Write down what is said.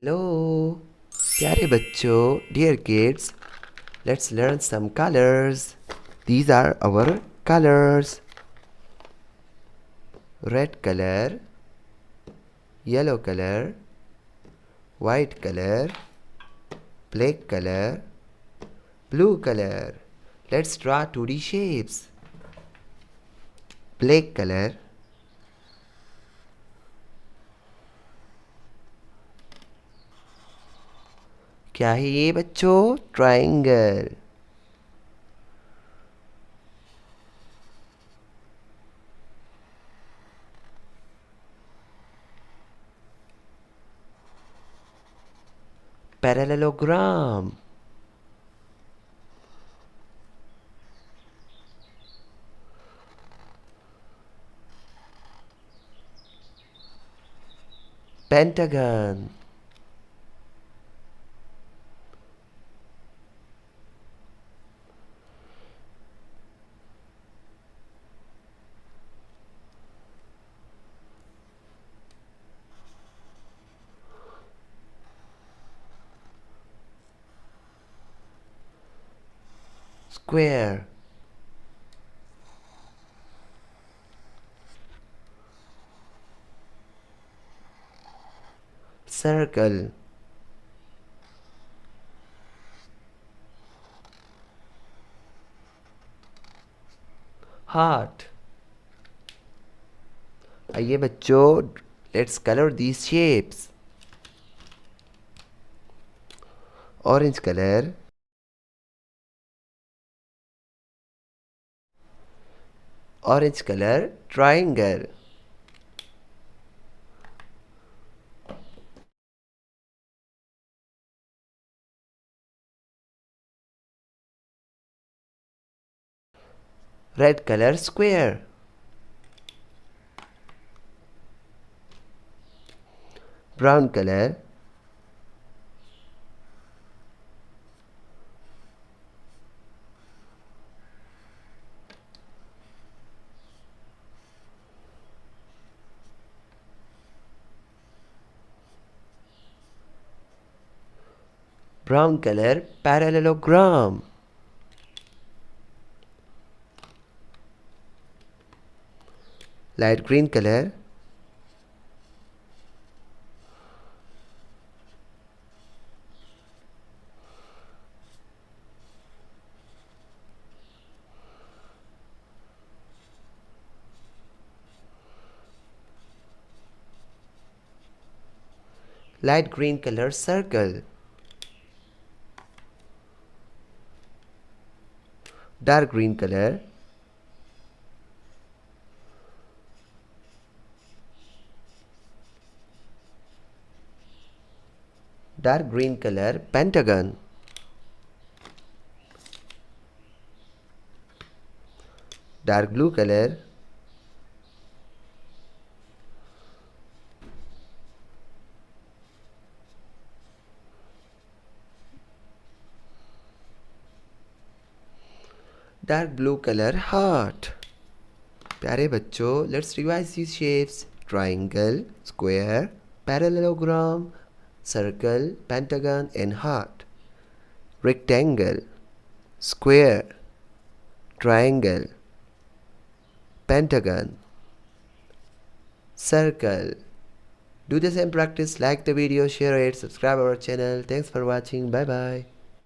Hello, प्यारे बच्चों, dear kids, let's learn some colors. These are our colors. Red color, yellow color, white color, black color, blue color. Let's draw 2D shapes. Black color, क्या है ये बच्चों? Triangle. Parallelogram. Pentagon. Square. Circle. Heart. आइए बच्चों, let's color these shapes. Orange color, orange color, triangle. Red color, square. Brown color, brown color, parallelogram. Light green color, light green color, circle. Dark green color, dark green color, pentagon. Dark blue color, dark blue color, heart. प्यारे बच्चों, let's revise these shapes. Triangle, square, parallelogram, circle, pentagon and heart. Rectangle, square, triangle, pentagon, circle. Do the same practice, like the video, share it, subscribe our channel. Thanks for watching. Bye bye.